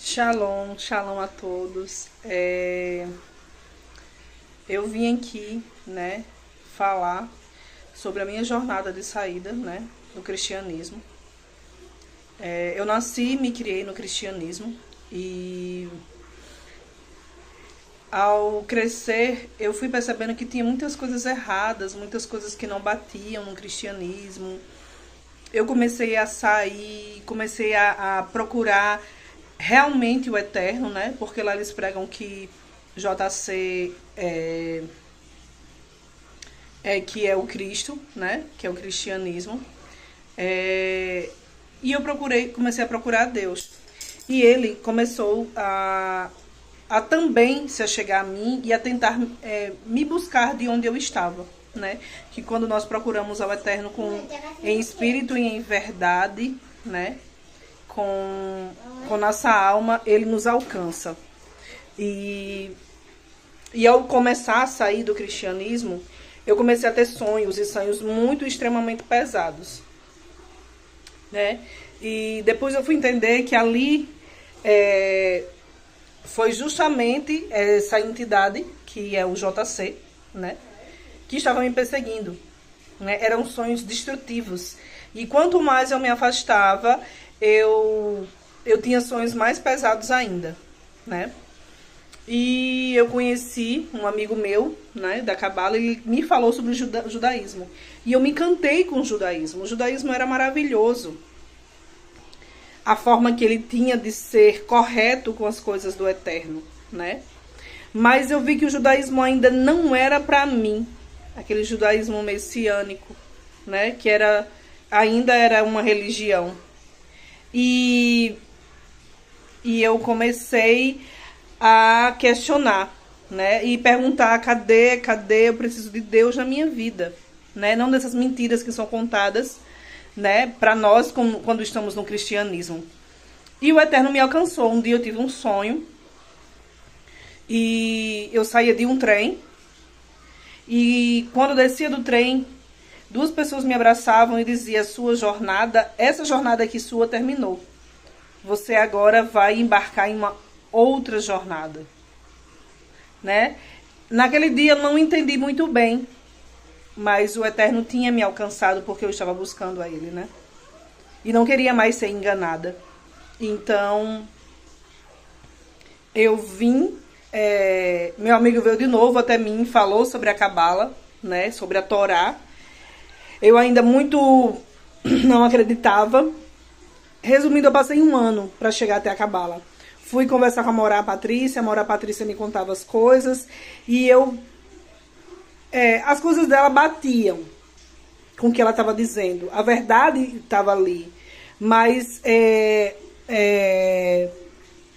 Shalom, shalom a todos. Eu vim aqui, né, falar sobre a minha jornada de saída, né, do cristianismo. Eu nasci e me criei no cristianismo e ao crescer eu fui percebendo que tinha muitas coisas erradas, muitas coisas que não batiam no cristianismo. Eu comecei a sair, comecei a procurar realmente o eterno, né? Porque lá eles pregam que JC que é o Cristo, né? Que é o cristianismo. E eu comecei a procurar Deus. E ele começou a também se achegar a mim e a tentar me buscar de onde eu estava, né? Que quando nós procuramos ao eterno em espírito e em verdade, né? Com nossa alma, ele nos alcança. E ao começar a sair do cristianismo, eu comecei a ter sonhos, e sonhos muito extremamente pesados, né? E depois eu fui entender que ali foi justamente essa entidade, que é o JC, né? Que estava me perseguindo, né? Eram sonhos destrutivos. E quanto mais eu me afastava, eu tinha sonhos mais pesados ainda, né? E eu conheci um amigo meu, né, da Cabala, ele me falou sobre o judaísmo. E eu me encantei com o judaísmo. O judaísmo era maravilhoso. A forma que ele tinha de ser correto com as coisas do eterno, né? Mas eu vi que o judaísmo ainda não era para mim. Aquele judaísmo messiânico, né? Que ainda era uma religião. E eu comecei a questionar, né? E perguntar, cadê eu preciso de Deus na minha vida, né? Não dessas mentiras que são contadas, né, para nós quando estamos no cristianismo. E o eterno me alcançou. Um dia eu tive um sonho e eu saía de um trem e quando eu descia do trem, duas pessoas me abraçavam e diziam: sua jornada, essa jornada aqui sua terminou. Você agora vai embarcar em uma outra jornada, né? Naquele dia eu não entendi muito bem, mas o eterno tinha me alcançado porque eu estava buscando a ele, né? E não queria mais ser enganada. Então, eu vim, meu amigo veio de novo até mim, falou sobre a Cabala, né? Sobre a Torá. Eu ainda muito não acreditava. Resumindo, eu passei um ano para chegar até a Cabala. Fui conversar com a Morá Patrícia me contava as coisas. E as coisas dela batiam com o que ela estava dizendo. A verdade estava ali. Mas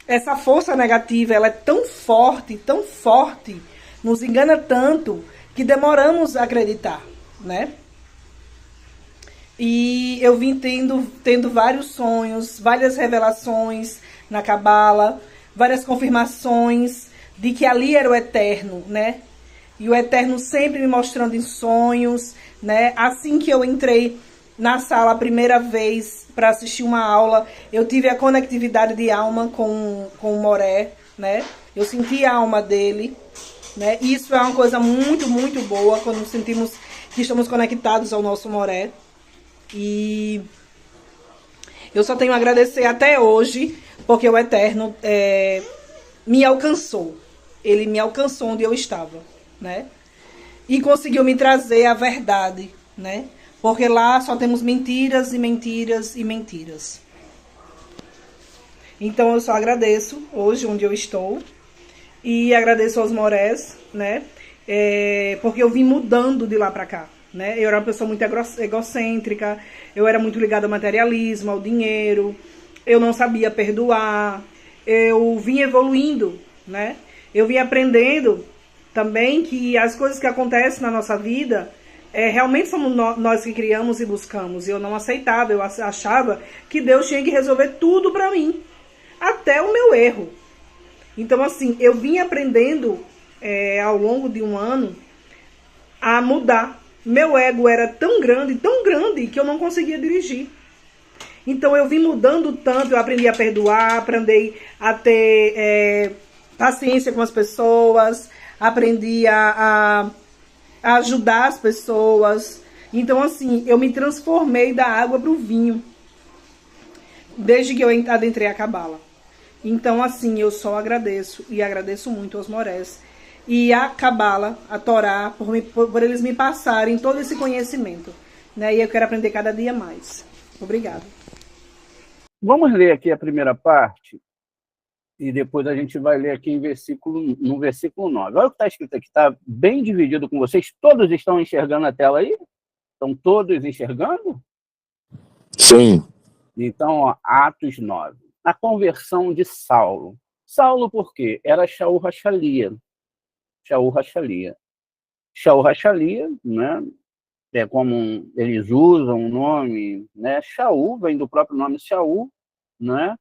essa força negativa, ela é tão forte, nos engana tanto, que demoramos a acreditar, né? E eu vim tendo vários sonhos, várias revelações na Cabala, várias confirmações de que ali era o eterno, né? E o eterno sempre me mostrando em sonhos, né? Assim que eu entrei na sala a primeira vez para assistir uma aula, eu tive a conectividade de alma com o Moré, né? Eu senti a alma dele, né? Isso é uma coisa muito, muito boa quando sentimos que estamos conectados ao nosso Moré. E eu só tenho a agradecer até hoje, porque o eterno me alcançou. Ele me alcançou onde eu estava, né? E conseguiu me trazer a verdade, né? Porque lá só temos mentiras e mentiras e mentiras. Então eu só agradeço hoje onde eu estou e agradeço aos Morés, né? Porque eu vim mudando de lá para cá, né? Eu era uma pessoa muito egocêntrica, eu era muito ligada ao materialismo, ao dinheiro, eu não sabia perdoar, eu vim evoluindo, né? Eu vim aprendendo também que as coisas que acontecem na nossa vida realmente somos nós que criamos e buscamos. Eu não aceitava, eu achava que Deus tinha que resolver tudo para mim, até o meu erro. Então, assim, eu vim aprendendo ao longo de um ano a mudar. Meu ego era tão grande, que eu não conseguia dirigir. Então, eu vim mudando tanto, eu aprendi a perdoar, aprendi a ter paciência com as pessoas, aprendi a ajudar as pessoas. Então, assim, eu me transformei da água para o vinho, desde que eu adentrei a Cabala. Então, assim, eu só agradeço, e agradeço muito aos Morés e a Cabala, a Torá, por eles me passarem todo esse conhecimento, né? E eu quero aprender cada dia mais. Obrigada. Vamos ler aqui a primeira parte, e depois a gente vai ler aqui no versículo 9. Olha o que está escrito aqui, está bem dividido com vocês. Todos estão enxergando a tela aí? Estão todos enxergando? Sim. Então, ó, Atos 9. A conversão de Saulo. Saulo por quê? Era Shaul Hachalia. Shaul Hachalia. Shaul Hachalia, né? É como eles usam o nome, né? Shaul vem do próprio nome Shaul, né?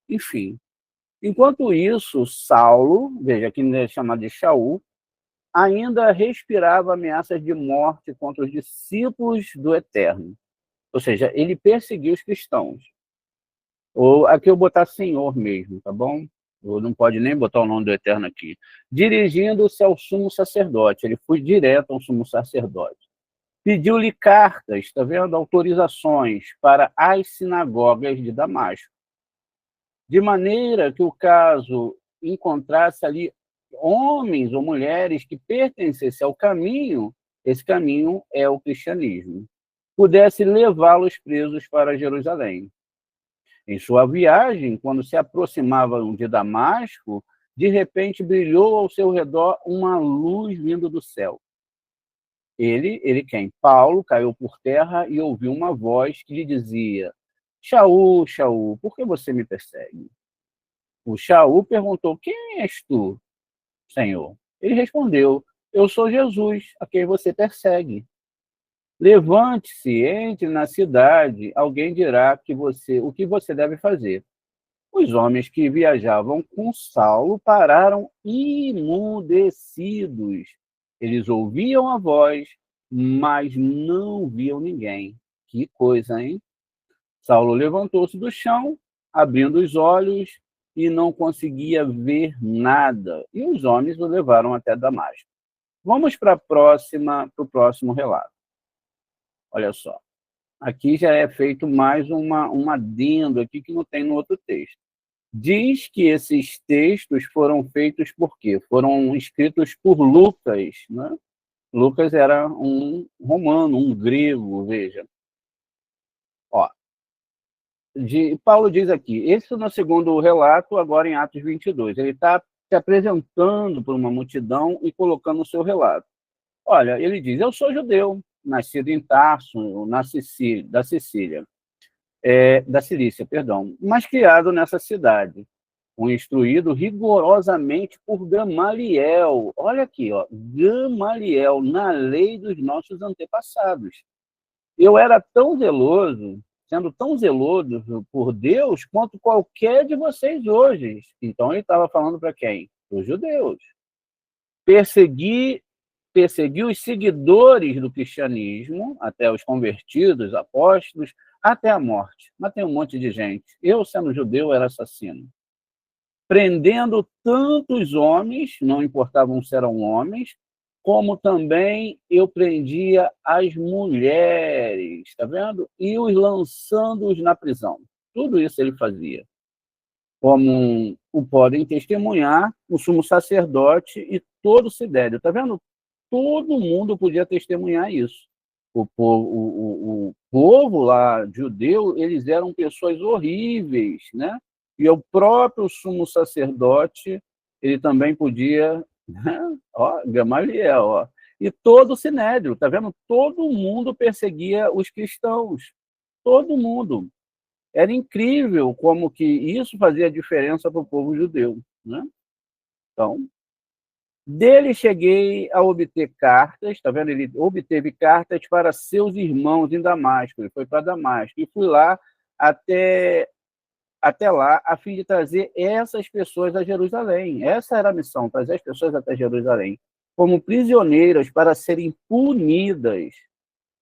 Enfim. Enquanto isso, Saulo, veja, aqui é chamado de Shaul, ainda respirava ameaças de morte contra os discípulos do Eterno. Ou seja, ele perseguiu os cristãos. Ou aqui eu botar Senhor mesmo, tá bom? Ou não pode nem botar o nome do Eterno aqui. Dirigindo-se ao sumo sacerdote. Ele foi direto ao sumo sacerdote. Pediu-lhe cartas, está vendo? Autorizações para as sinagogas de Damasco. De maneira que o caso encontrasse ali homens ou mulheres que pertencessem ao caminho, esse caminho é o cristianismo, pudesse levá-los presos para Jerusalém. Em sua viagem, quando se aproximavam de Damasco, de repente brilhou ao seu redor uma luz vindo do céu. Ele quem? Paulo, caiu por terra e ouviu uma voz que lhe dizia: Shaul, Shaul, por que você me persegue? O Shaul perguntou: quem és tu, Senhor? Ele respondeu: eu sou Jesus, a quem você persegue. Levante-se, entre na cidade, alguém dirá o que você deve fazer. Os homens que viajavam com Saulo pararam imudecidos. Eles ouviam a voz, mas não viam ninguém. Que coisa, hein? Saulo levantou-se do chão, abrindo os olhos, e não conseguia ver nada. E os homens o levaram até Damasco. Vamos para o próximo relato. Olha só. Aqui já é feito mais um adendo aqui que não tem no outro texto. Diz que esses textos foram feitos por quê? Foram escritos por Lucas, né? Lucas era um romano, um grego, veja. Ó, Paulo diz aqui, esse no segundo relato, agora em Atos 22, ele está se apresentando por uma multidão e colocando o seu relato. Olha, ele diz, eu sou judeu, nascido em Tarso, da Cilícia, mas criado nessa cidade, instruído rigorosamente por Gamaliel. Olha aqui, ó, Gamaliel, na lei dos nossos antepassados. Eu era tão zeloso, sendo tão zeloso por Deus, quanto qualquer de vocês hoje. Então ele estava falando para quem? Os judeus. Persegui os seguidores do cristianismo, até os convertidos, apóstolos, até a morte. Matei um monte de gente. Eu, sendo judeu, era assassino. Prendendo tantos homens, não importavam se eram homens, como também eu prendia as mulheres, está vendo? E os lançando-os na prisão. Tudo isso ele fazia. Como o podem testemunhar o sumo sacerdote e todo o sidério. Está vendo? Todo mundo podia testemunhar isso. o povo lá judeu, eles eram pessoas horríveis, né? E o próprio sumo sacerdote, ele também podia, né? Ó, Gamaliel, ó. E todo o sinédrio, tá vendo? Todo mundo perseguia os cristãos, todo mundo. Era incrível como que isso fazia diferença para o povo judeu, né? Então, dele cheguei a obter cartas, tá vendo? Ele obteve cartas para seus irmãos em Damasco. Ele foi para Damasco e fui lá até lá a fim de trazer essas pessoas a Jerusalém. Essa era a missão, trazer as pessoas até Jerusalém como prisioneiras para serem punidas.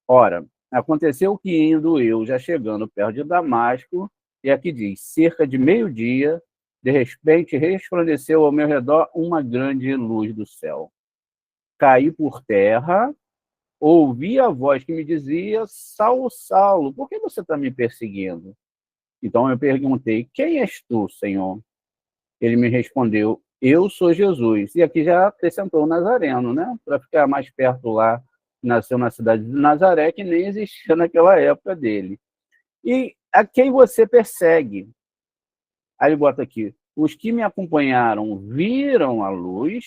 Ora, aconteceu que indo eu, já chegando perto de Damasco, e aqui diz, cerca de meio-dia, de repente resplandeceu ao meu redor uma grande luz do céu. Caí por terra, ouvi a voz que me dizia, Saulo, Saulo, por que você está me perseguindo? Então eu perguntei, quem és tu, Senhor? Ele me respondeu, eu sou Jesus. E aqui já acrescentou o Nazareno, né? Para ficar mais perto lá, nasceu na cidade de Nazaré, que nem existia naquela época dele. E a quem você persegue? Aí ele bota aqui, os que me acompanharam viram a luz,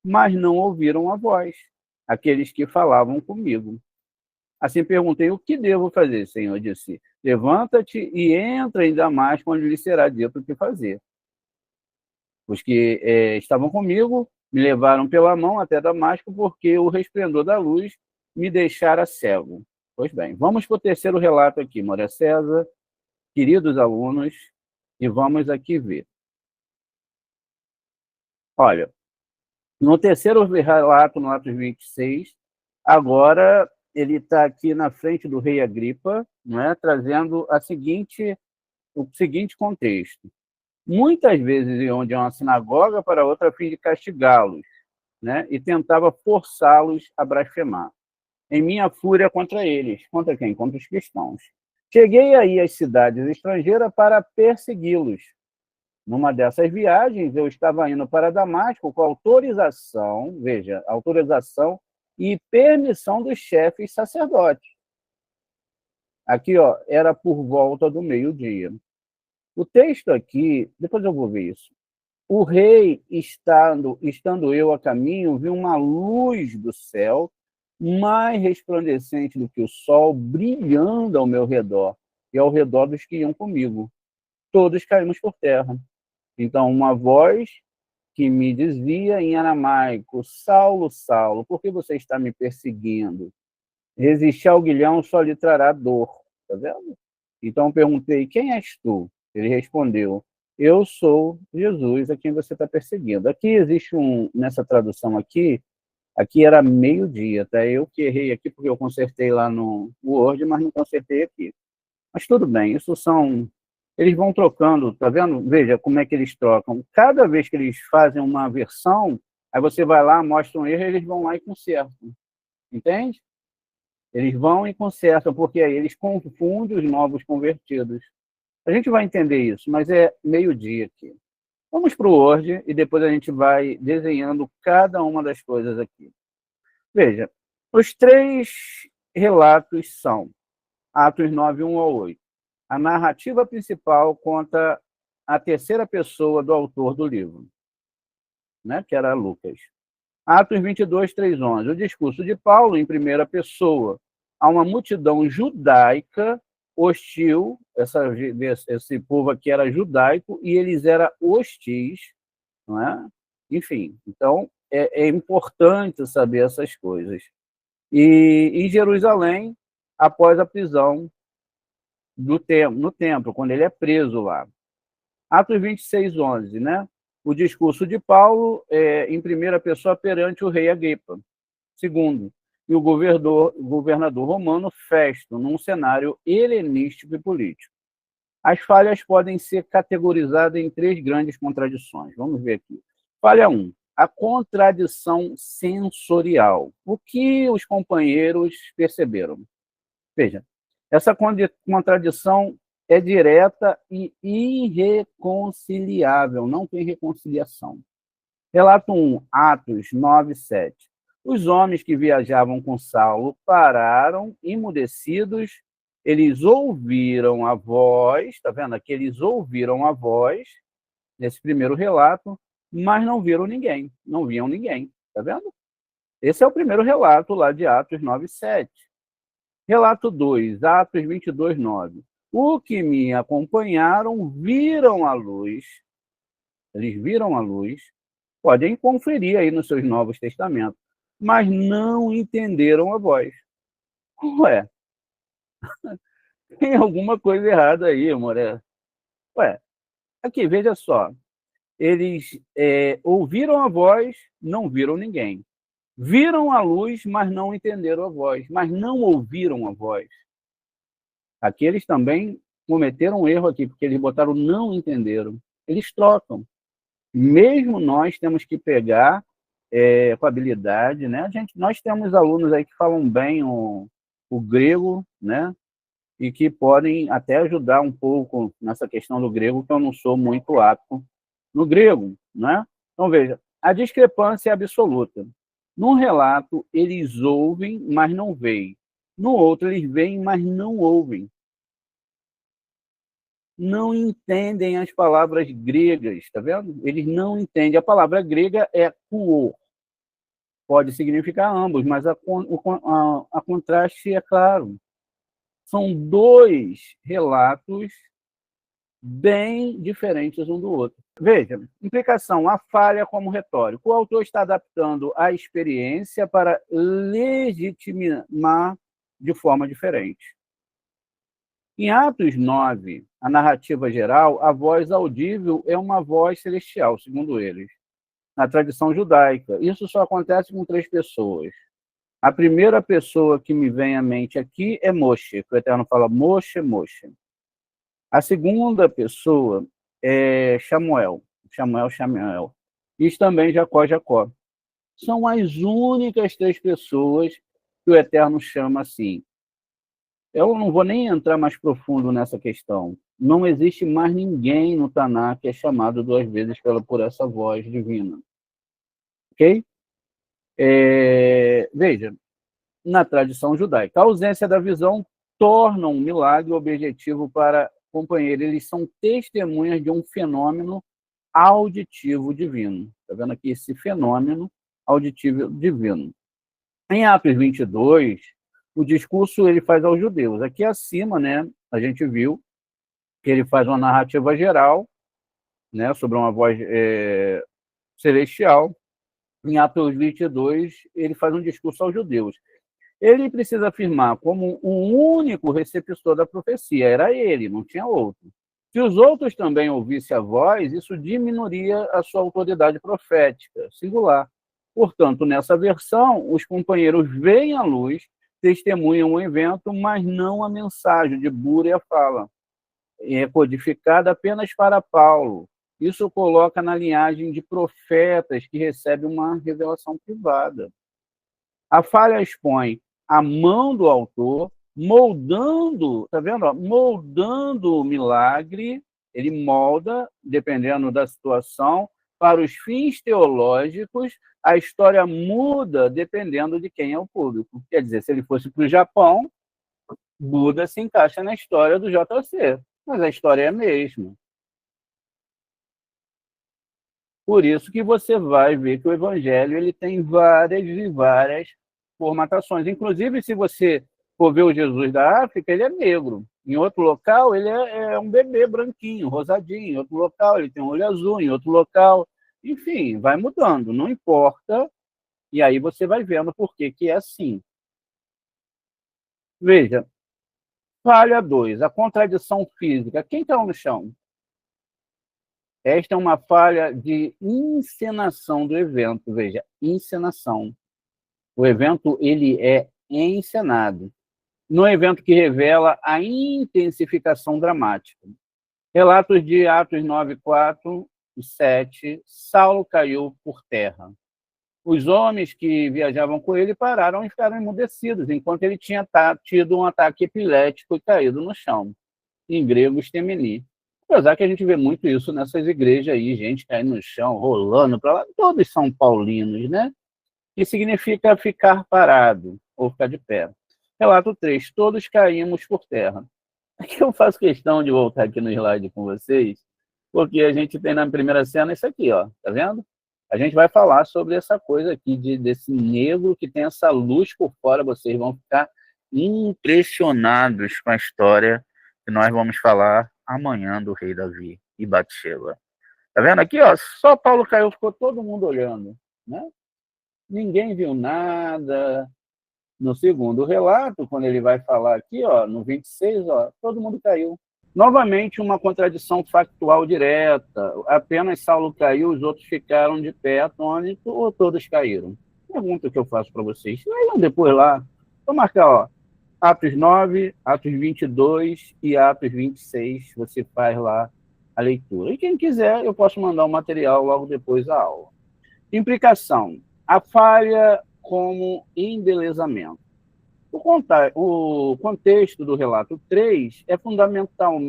mas não ouviram a voz, aqueles que falavam comigo. Assim perguntei, o que devo fazer, Senhor? Disse, levanta-te e entra em Damasco, onde lhe será dito o que fazer. Os que estavam comigo me levaram pela mão até Damasco, porque o resplendor da luz me deixara cego. Pois bem, vamos para o terceiro relato aqui, Maria César, queridos alunos, e vamos aqui ver. Olha, no terceiro relato, no Atos 26, agora ele está aqui na frente do rei Agripa, não é? Trazendo o seguinte contexto. Muitas vezes iam de uma sinagoga para outra a fim de castigá-los, né? E tentava forçá-los a blasfemar. Em minha fúria contra eles. Contra quem? Contra os cristãos. Cheguei aí às cidades estrangeiras para persegui-los. Numa dessas viagens, eu estava indo para Damasco com autorização, veja, autorização e permissão dos chefes sacerdotes. Aqui, ó, era por volta do meio-dia. O texto aqui, depois eu vou ver isso. O rei, estando eu a caminho, vi uma luz do céu, mais resplandecente do que o sol, brilhando ao meu redor e ao redor dos que iam comigo. Todos caímos por terra. Então, uma voz que me dizia em aramaico, Saulo, Saulo, por que você está me perseguindo? Resistir ao guilhão só lhe trará dor. Tá vendo? Então, eu perguntei, quem és tu? Ele respondeu, eu sou Jesus a quem você está perseguindo. Aqui existe nessa tradução aqui era meio-dia, tá? Eu que errei aqui porque eu consertei lá no Word, mas não consertei aqui. Mas tudo bem, eles vão trocando, tá vendo? Veja como é que eles trocam. Cada vez que eles fazem uma versão, aí você vai lá, mostra um erro, eles vão lá e consertam. Entende? Eles vão e consertam, porque aí eles confundem os novos convertidos. A gente vai entender isso, mas é meio-dia aqui. Vamos para o Word e depois a gente vai desenhando cada uma das coisas aqui. Veja, os três relatos são Atos 9, 1 ao 8. A narrativa principal conta a terceira pessoa do autor do livro, né, que era Lucas. Atos 22, 3, 11. O discurso de Paulo em primeira pessoa a uma multidão judaica hostil, esse povo aqui era judaico e eles eram hostis, não é? Enfim, então é importante saber essas coisas. E em Jerusalém, após a prisão no templo, quando ele é preso lá. Atos 26, 11, né? O discurso de Paulo em primeira pessoa perante o rei Agripa. Segundo, e o governador romano Festo, num cenário helenístico e político. As falhas podem ser categorizadas em três grandes contradições. Vamos ver aqui. Falha 1. A contradição sensorial. O que os companheiros perceberam? Veja, essa contradição é direta e irreconciliável, não tem reconciliação. Relato 1, Atos 9, 7. Os homens que viajavam com Saulo pararam, emudecidos, eles ouviram a voz, está vendo aqui? Eles ouviram a voz, nesse primeiro relato, mas não viram ninguém, não viam ninguém, está vendo? Esse é o primeiro relato lá de Atos 9:7. Relato 2, Atos 22:9. O que me acompanharam viram a luz, eles viram a luz, podem conferir aí nos seus Novos Testamentos, mas não entenderam a voz. Ué, tem alguma coisa errada aí, Moré. Ué, aqui, veja só. Eles ouviram a voz, não viram ninguém. Viram a luz, mas não entenderam a voz, mas não ouviram a voz. Aqui eles também cometeram um erro aqui, porque eles botaram não entenderam. Eles trocam. Mesmo nós temos que pegar com habilidade, né? Nós temos alunos aí que falam bem o grego, né? E que podem até ajudar um pouco nessa questão do grego, que eu não sou muito apto no grego, né? Então, veja, a discrepância é absoluta. Num relato, eles ouvem, mas não veem. No outro, eles veem, mas não ouvem. Não entendem as palavras gregas, está vendo? Eles não entendem. A palavra grega é kuo. Pode significar ambos, mas a contraste é claro. São dois relatos bem diferentes um do outro. Veja, implicação, a falha como retórico. O autor está adaptando a experiência para legitimar de forma diferente. Em Atos 9, a narrativa geral, a voz audível é uma voz celestial, segundo eles, na tradição judaica. Isso só acontece com 3 pessoas. A primeira pessoa que me vem à mente aqui é Moshe, que o Eterno fala Moshe, Moshe. A segunda pessoa é Samuel. E também Jacó, Jacó. São as únicas 3 pessoas que o Eterno chama assim. Eu não vou nem entrar mais profundo nessa questão. Não existe mais ninguém no Taná que é chamado 2 vezes por essa voz divina. Ok? Veja, na tradição judaica, a ausência da visão torna um milagre objetivo para companheiro. Eles são testemunhas de um fenômeno auditivo divino. Está vendo aqui esse fenômeno auditivo divino. Em Atos 22, o discurso ele faz aos judeus. Aqui acima, né, a gente viu que ele faz uma narrativa geral, né, sobre uma voz celestial. Em Atos 22, ele faz um discurso aos judeus. Ele precisa afirmar como um único receptor da profecia. Era ele, não tinha outro. Se os outros também ouvissem a voz, isso diminuiria a sua autoridade profética, singular. Portanto, nessa versão, os companheiros veem a luz, testemunham o evento, mas não a mensagem de Bura e a fala. É codificada apenas para Paulo. Isso coloca na linhagem de profetas que recebem uma revelação privada. A falha expõe a mão do autor, moldando, tá vendo? Moldando o milagre, ele molda, dependendo da situação, para os fins teológicos, a história muda dependendo de quem é o público. Quer dizer, se ele fosse para o Japão, Buda se encaixa na história do JC, mas a história é a mesma. Por isso que você vai ver que o Evangelho ele tem várias e várias formatações. Inclusive, se você for ver o Jesus da África, ele é negro. Em outro local, ele é um bebê branquinho, rosadinho. Em outro local, ele tem um olho azul. Em outro local, enfim, vai mudando. Não importa. E aí você vai vendo por que é assim. Veja, falha 2, a contradição física. Quem caiu no chão? Esta é uma falha de encenação do evento. Veja, encenação. O evento ele é encenado. No evento que revela a intensificação dramática. Relatos de Atos 9, 4 e 7. Saulo caiu por terra. Os homens que viajavam com ele pararam e ficaram emudecidos, enquanto ele tinha tido um ataque epilético e caído no chão. Em grego, estemeni. Apesar que a gente vê muito isso nessas igrejas aí, gente caindo no chão, rolando para lá. Todos são paulinos, né? que significa ficar parado ou ficar de pé. Relato 3, todos caímos por terra. Aqui eu faço questão de voltar aqui no slide com vocês, porque a gente tem na primeira cena isso aqui, ó, tá vendo? A gente vai falar sobre essa coisa aqui, desse negro que tem essa luz por fora, vocês vão ficar impressionados com a história que nós vamos falar amanhã do rei Davi e Batseba. Tá vendo aqui, ó? Só Paulo caiu, ficou todo mundo olhando, né? Ninguém viu nada. No segundo relato, quando ele vai falar aqui, ó, no 26, ó, todo mundo caiu. Novamente, uma contradição factual direta. Apenas Saulo caiu, os outros ficaram de pé atônitos, ou todos caíram? Pergunta que eu faço para vocês. Leiam depois lá. Vou marcar, ó, Atos 9, Atos 22 e Atos 26. Você faz lá a leitura. E quem quiser, eu posso mandar o material logo depois da aula. Implicação. A falha como embelezamento. O contexto do relato 3 é fundamental.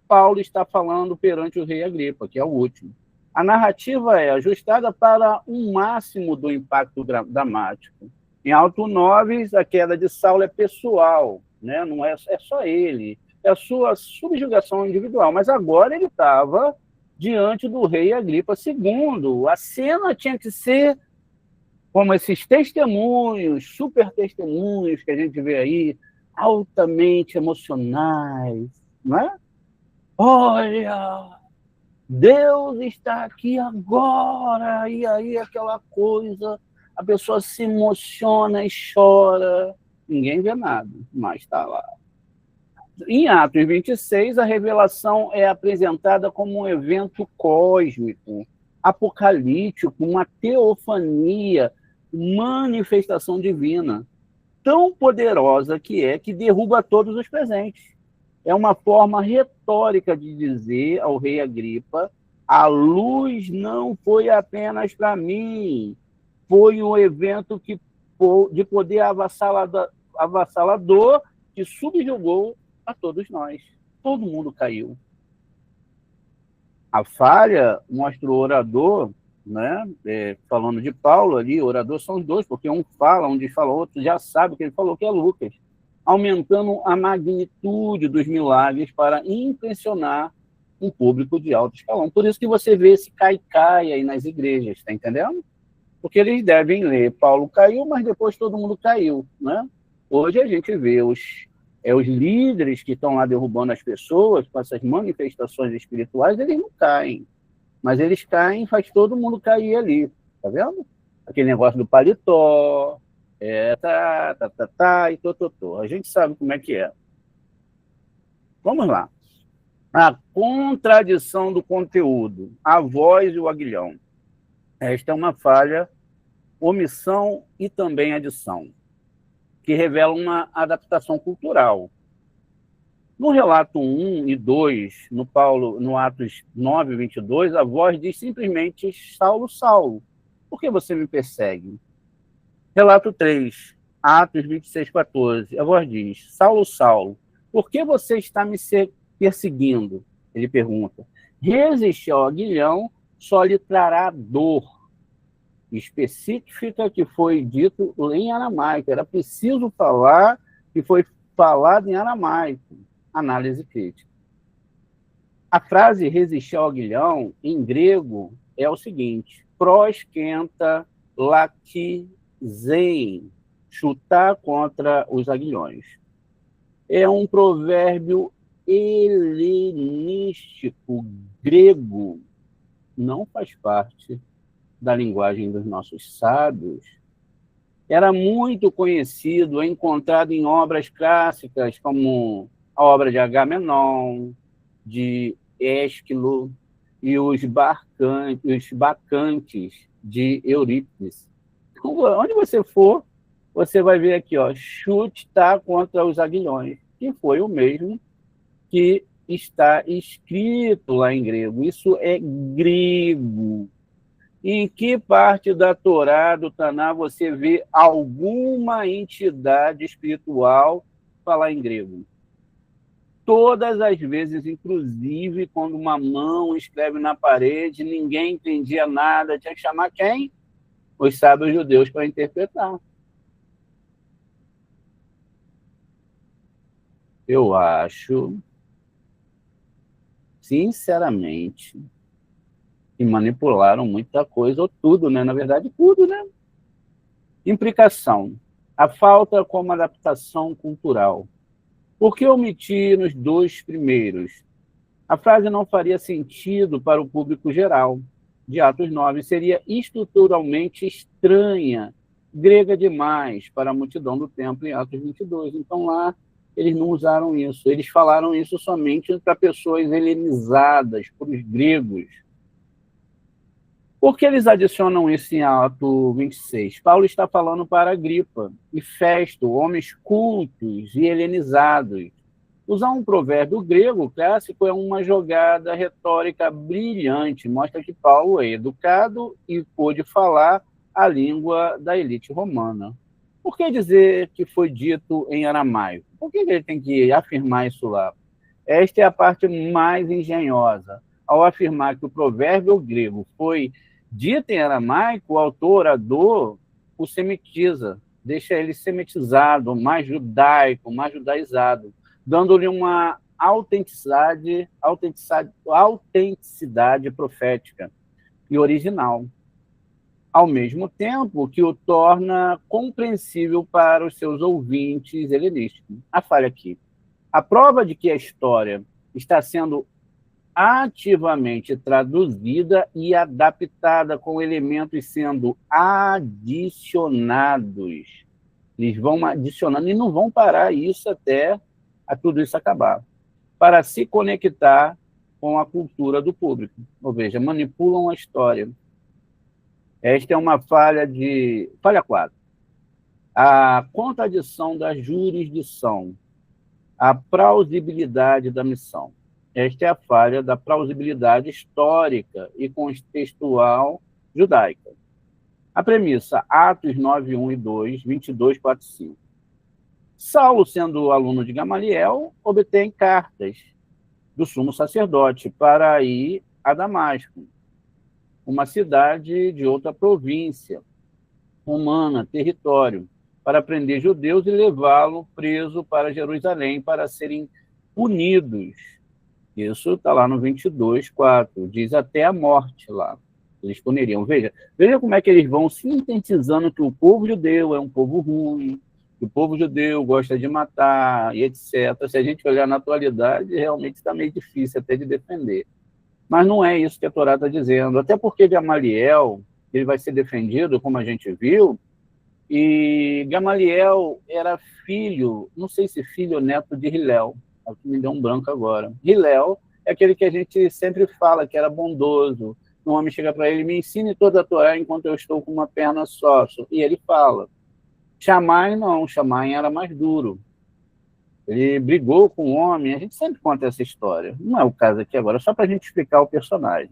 Paulo está falando perante o rei Agripa, que é o último. A narrativa é ajustada para um máximo do impacto dramático. Em Atos 9, a queda de Saulo é pessoal, né? Não é só ele, é a sua subjugação individual. Mas agora ele estava diante do rei Agripa II. A cena tinha que ser como esses testemunhos, super testemunhos que a gente vê aí, altamente emocionais, não é? Olha, Deus está aqui agora, e aí aquela coisa, a pessoa se emociona e chora, ninguém vê nada, mas está lá. Em Atos 26, a revelação é apresentada como um evento cósmico, apocalíptico, uma teofania, manifestação divina, tão poderosa que derruba todos os presentes. É uma forma retórica de dizer ao rei Agripa: a luz não foi apenas para mim, foi um evento de poder avassalador que subjugou a todos nós. Todo mundo caiu. A falha mostra o orador, né? Falando de Paulo ali, orador são os dois, porque um fala, um diz fala, o outro já sabe o que ele falou, que é Lucas, aumentando a magnitude dos milagres para impressionar um público de alto escalão. Por isso que você vê esse cai-cai aí nas igrejas, tá entendendo? Porque eles devem ler, Paulo caiu, mas depois todo mundo caiu, né? Hoje a gente vê os líderes que estão lá derrubando as pessoas com essas manifestações espirituais, eles não caem. Mas eles caem, faz todo mundo cair ali. Tá vendo? Aquele negócio do paletó, e tototô. A gente sabe como é que é. Vamos lá. A contradição do conteúdo, a voz e o aguilhão. Esta é uma falha, omissão e também adição, que revela uma adaptação cultural. No relato 1 e 2, no Atos 9, 22, a voz diz simplesmente: Saulo, Saulo, por que você me persegue? Relato 3, Atos 26, 14, a voz diz: Saulo, Saulo, por que você está me perseguindo? Ele pergunta. Resistir ao aguilhão só lhe trará dor. Específica que foi dito em aramaico. Era preciso falar que foi falado em aramaico. Análise crítica. A frase resistir ao aguilhão, em grego, é o seguinte: proskenta lakizein, chutar contra os aguilhões. É um provérbio helenístico grego, não faz parte da linguagem dos nossos sábios. Era muito conhecido, encontrado em obras clássicas como a obra de Agamenon, de Ésquilo e os bacantes de Eurípides. Onde você for, você vai ver aqui, ó, chute tá contra os aguilhões, que foi o mesmo que está escrito lá em grego. Isso é grego. Em que parte da Torá, do Taná, você vê alguma entidade espiritual falar em grego? Todas as vezes, inclusive quando uma mão escreve na parede, ninguém entendia nada, tinha que chamar quem? os sábios judeus para interpretar. Eu acho, sinceramente, que manipularam muita coisa, ou tudo, né? Na verdade, tudo, né? Implicação. A falta como adaptação cultural. Por que omitir nos dois primeiros? A frase não faria sentido para o público geral de Atos 9, seria estruturalmente estranha, grega demais para a multidão do templo em Atos 22. Então lá eles não usaram isso, eles falaram isso somente para pessoas helenizadas, para os gregos. Por que eles adicionam isso em Atos 26? Paulo está falando para Agripa e Festo, homens cultos e helenizados. Usar um provérbio grego clássico é uma jogada retórica brilhante, mostra que Paulo é educado e pôde falar a língua da elite romana. Por que dizer que foi dito em aramaico? Por que ele tem que afirmar isso lá? Esta é a parte mais engenhosa. Ao afirmar que o provérbio grego foi dito em aramaico, o autor, orador, o semitiza, deixa ele semitizado, mais judaico, mais judaizado, dando-lhe uma autenticidade profética e original, ao mesmo tempo que o torna compreensível para os seus ouvintes helenísticos. A falha aqui. A prova de que a história está sendo ativamente traduzida e adaptada com elementos sendo adicionados. Eles vão adicionando e não vão parar isso até a tudo isso acabar, para se conectar com a cultura do público. Ou seja, manipulam a história. Esta é uma falha 4. A contradição da jurisdição, a plausibilidade da missão. Esta é a falha da plausibilidade histórica e contextual judaica. A premissa, Atos 9, 1 e 2, 22, 4 e 5. Saulo, sendo aluno de Gamaliel, obtém cartas do sumo sacerdote para ir a Damasco, uma cidade de outra província romana, território, para prender judeus e levá-lo preso para Jerusalém para serem punidos. Isso está lá no 22, 4, diz até a morte lá. Eles puniriam. Veja como é que eles vão sintetizando que o povo judeu é um povo ruim, que o povo judeu gosta de matar, e etc. Se a gente olhar na atualidade, realmente está meio difícil até de defender. Mas não é isso que a Torá está dizendo. Até porque Gamaliel, ele vai ser defendido, como a gente viu, e Gamaliel era filho, não sei se filho ou neto de Hilel, me deu um branco agora. Hilel é aquele que a gente sempre fala que era bondoso. Um homem chega para ele, me ensine toda a Torá enquanto eu estou com uma perna só. E ele fala. Shammai não, Shammai era mais duro. Ele brigou com o homem, a gente sempre conta essa história. Não é o caso aqui agora, só para a gente explicar o personagem.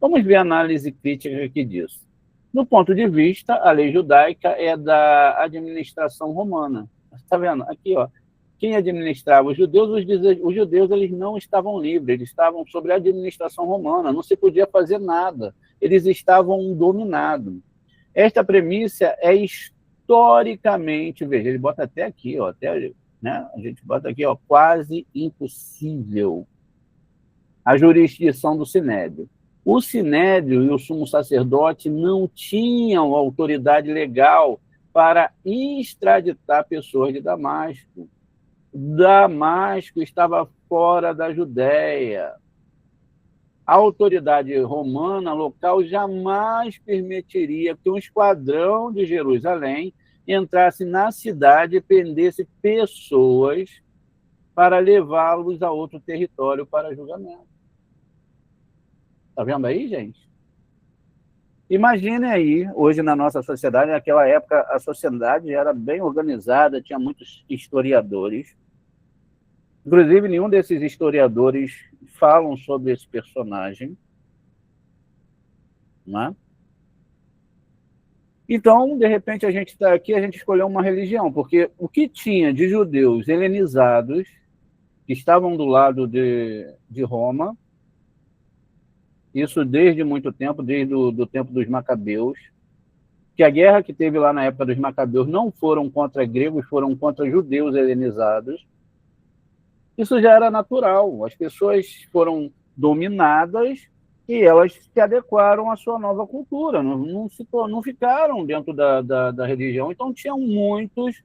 Vamos ver a análise crítica aqui disso. Do ponto de vista, a lei judaica é da administração romana. Está vendo? Aqui, ó. Quem administrava os judeus eles não estavam livres, eles estavam sob a administração romana, não se podia fazer nada, eles estavam dominados. Esta premissa é historicamente, veja, ele bota até aqui, ó, até, né, a gente bota aqui, ó, quase impossível. A jurisdição do Sinédrio. O Sinédrio e o sumo sacerdote não tinham autoridade legal para extraditar pessoas de Damasco. Damasco estava fora da Judéia. A autoridade romana local jamais permitiria que um esquadrão de Jerusalém entrasse na cidade e prendesse pessoas para levá-los a outro território para julgamento. Está vendo aí, gente? Imagine aí, hoje na nossa sociedade, naquela época a sociedade era bem organizada, tinha muitos historiadores. Inclusive, nenhum desses historiadores falam sobre esse personagem. Né? Então, de repente, a gente está aqui, a gente escolheu uma religião, porque o que tinha de judeus helenizados, que estavam do lado de Roma, isso desde muito tempo, desde o tempo dos Macabeus, que a guerra que teve lá na época dos Macabeus não foram contra gregos, foram contra judeus helenizados. Isso já era natural. As pessoas foram dominadas e elas se adequaram à sua nova cultura, não ficaram dentro da religião. Então, tinham muitos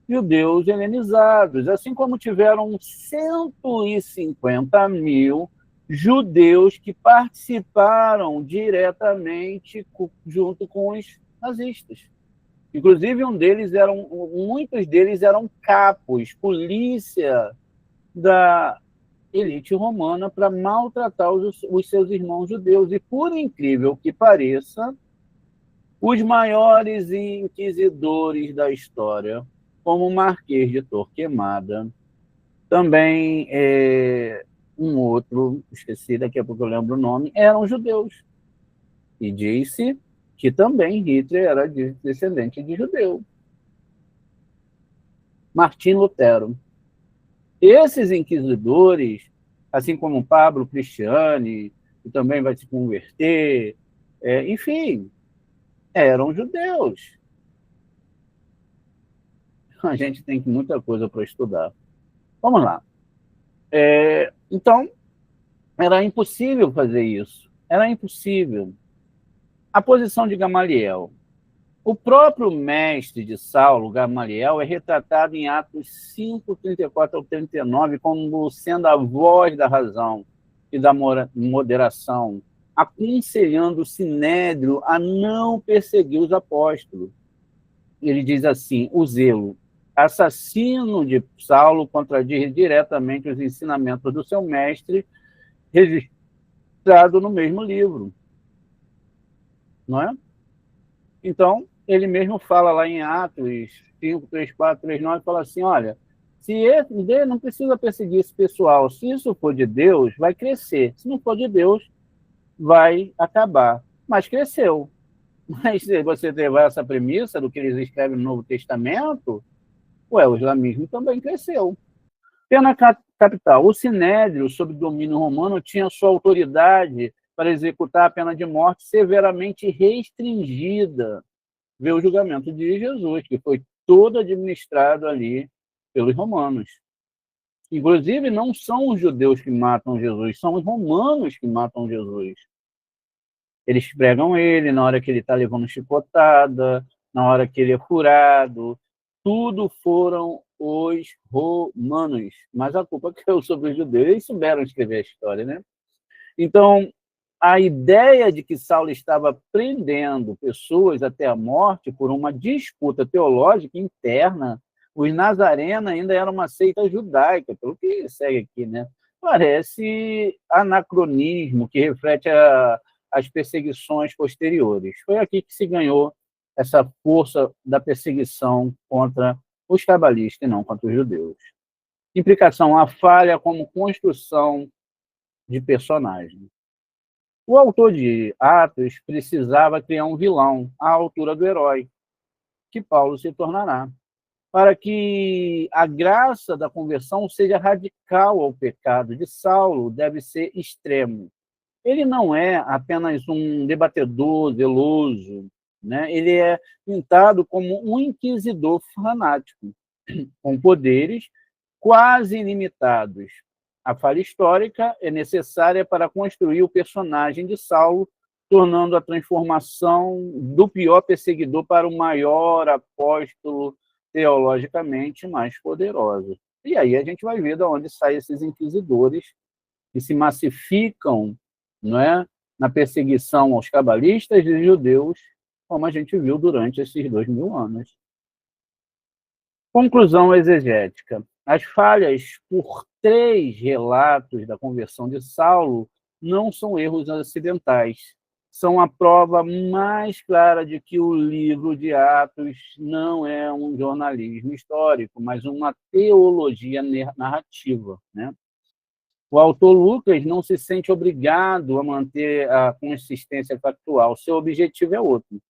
judeus helenizados, assim como tiveram 150 mil judeus que participaram diretamente junto com os nazistas. Inclusive, muitos deles eram capos, polícia da elite romana para maltratar os seus irmãos judeus. E, por incrível que pareça, os maiores inquisidores da história, como o Marquês de Torquemada, também um outro, esqueci, daqui a pouco eu lembro o nome, eram judeus. E disse que também Hitler era descendente de judeu. Martim Lutero. Esses inquisidores, assim como Pablo Cristiani, que também vai se converter, enfim, eram judeus. A gente tem muita coisa para estudar. Vamos lá. Então, era impossível fazer isso. Era impossível. A posição de Gamaliel. O próprio mestre de Saulo, Gamaliel, é retratado em Atos 5, 34 ao 39 como sendo a voz da razão e da moderação, aconselhando o Sinédrio a não perseguir os apóstolos. Ele diz assim: o zelo assassino de Saulo contradiz diretamente os ensinamentos do seu mestre, registrado no mesmo livro. Não é? Então, ele mesmo fala lá em Atos 5, 3, 4, 3, 9, fala assim, olha, não precisa perseguir esse pessoal, se isso for de Deus, vai crescer, se não for de Deus, vai acabar. Mas cresceu. Mas se você levar essa premissa do que eles escrevem no Novo Testamento, o islamismo também cresceu. Pena capital. O Sinédrio, sob domínio romano, tinha sua autoridade para executar a pena de morte severamente restringida. Vê o julgamento de Jesus, que foi todo administrado ali pelos romanos. Inclusive, não são os judeus que matam Jesus, são os romanos que matam Jesus. Eles pregam ele na hora que ele está levando chicotada, na hora que ele é furado. Tudo foram os romanos. Mas a culpa caiu sobre os judeus. Eles souberam escrever a história, né? Então, a ideia de que Saulo estava prendendo pessoas até a morte por uma disputa teológica interna, os nazarenos ainda eram uma seita judaica, pelo que segue aqui, né? Parece anacronismo, que reflete as perseguições posteriores. Foi aqui que se ganhou essa força da perseguição contra os cabalistas e não contra os judeus. Implicação: a falha como construção de personagem. O autor de Atos precisava criar um vilão à altura do herói, que Paulo se tornará, para que a graça da conversão seja radical ao pecado de Saulo, deve ser extremo. Ele não é apenas um debatedor zeloso, né? Ele é pintado como um inquisidor fanático, com poderes quase ilimitados. A falha histórica é necessária para construir o personagem de Saulo, tornando a transformação do pior perseguidor para o maior apóstolo teologicamente mais poderoso. E aí a gente vai ver de onde saem esses inquisidores que se massificam, não é, na perseguição aos cabalistas e judeus, como a gente viu durante esses 2000 anos. Conclusão exegética. As falhas por 3 relatos da conversão de Saulo não são erros acidentais. São a prova mais clara de que o livro de Atos não é um jornalismo histórico, mas uma teologia narrativa, né? O autor Lucas não se sente obrigado a manter a consistência factual. Seu objetivo é outro.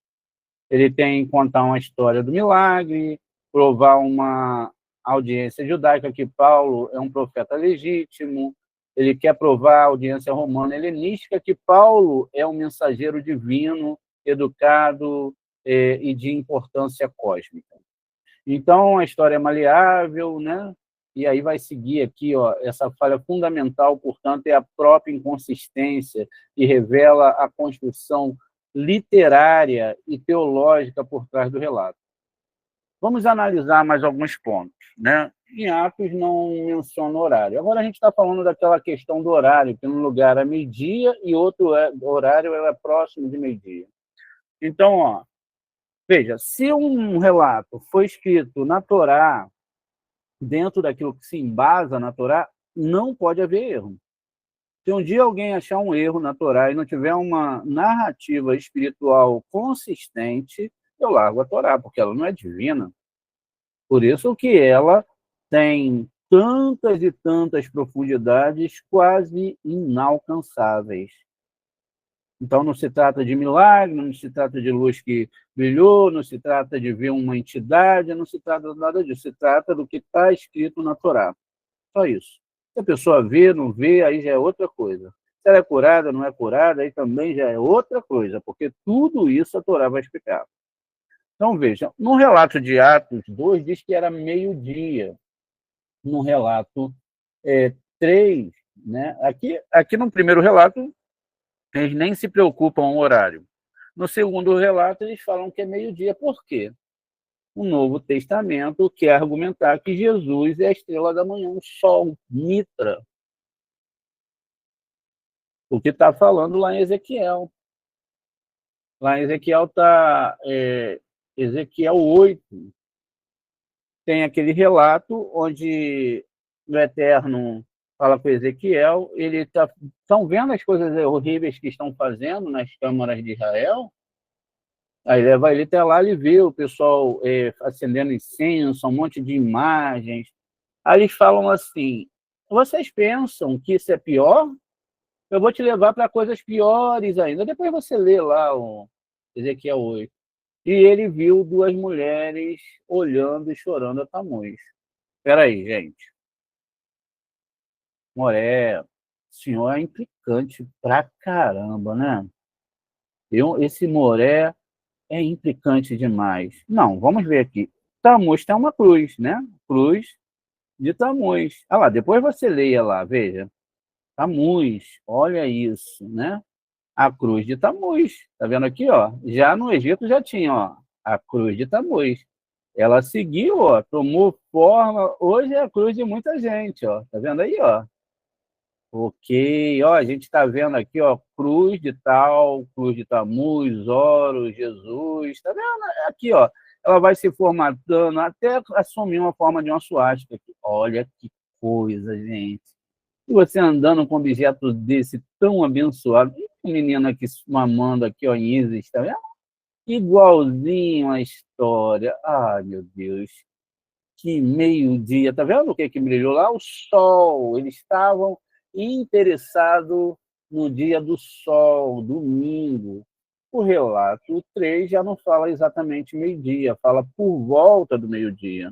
Ele tem que contar uma história do milagre, provar uma audiência judaica que Paulo é um profeta legítimo, ele quer provar a audiência romana helenística que Paulo é um mensageiro divino, educado, e de importância cósmica. Então, a história é maleável, né? E aí vai seguir aqui, ó, essa falha fundamental, portanto, é a própria inconsistência que revela a construção literária e teológica por trás do relato. Vamos analisar mais alguns pontos, né? Em Atos não menciona horário. Agora a gente está falando daquela questão do horário, que num lugar é meio-dia e outro horário é próximo de meio-dia. Então, ó, veja, se um relato foi escrito na Torá, dentro daquilo que se embasa na Torá, não pode haver erro. Se um dia alguém achar um erro na Torá e não tiver uma narrativa espiritual consistente, eu largo a Torá, porque ela não é divina. Por isso que ela tem tantas e tantas profundidades quase inalcançáveis. Então, não se trata de milagre, não se trata de luz que brilhou, não se trata de ver uma entidade, não se trata de nada disso. Se trata do que está escrito na Torá. Só isso. Se a pessoa vê, não vê, aí já é outra coisa. Se ela é curada, não é curada, aí também já é outra coisa, porque tudo isso a Torá vai explicar. Então, veja, no relato de Atos 2, diz que era meio-dia. No relato 3, né? Aqui no primeiro relato, eles nem se preocupam com o horário. No segundo relato, eles falam que é meio-dia. Por quê? O Novo Testamento quer argumentar que Jesus é a estrela da manhã, o sol, Mitra. O que está falando lá em Ezequiel. Lá em Ezequiel está Ezequiel 8. Tem aquele relato onde o Eterno fala com Ezequiel, ele estão vendo as coisas horríveis que estão fazendo nas câmaras de Israel. Aí leva ele até lá, ele vê o pessoal acendendo incenso, um monte de imagens. Aí eles falam assim, vocês pensam que isso é pior? Eu vou te levar para coisas piores ainda. Depois você lê lá o Ezequiel 8. E ele viu duas mulheres olhando e chorando a Tamuz. Espera aí, gente. Moré, o senhor é implicante pra caramba, né? Esse Moré é implicante demais. Não, vamos ver aqui. Tamuz tem uma cruz, né? Cruz de Tamuz. Ah lá, depois você leia lá, veja. Tamuz, olha isso, né? A cruz de Tamuz. Tá vendo aqui, ó? Já no Egito já tinha, ó, a cruz de Tamuz. Ela seguiu, ó, tomou forma. Hoje é a cruz de muita gente, ó. Tá vendo aí, ó? Ok, ó, a gente está vendo aqui, ó, cruz de tal, cruz de Tamuz, Horus, Jesus, tá vendo? Aqui, ó, ela vai se formatando até assumir uma forma de uma suástica aqui. Olha que coisa, gente. E você andando com um objeto desse tão abençoado, e o menino aqui mamando aqui, ó, em Isis, tá vendo? Igualzinho a história. Ai, meu Deus. Que meio-dia, tá vendo o que brilhou lá? O sol. Eles estavam interessados no dia do sol, domingo. O relato 3 já não fala exatamente meio-dia, fala por volta do meio-dia.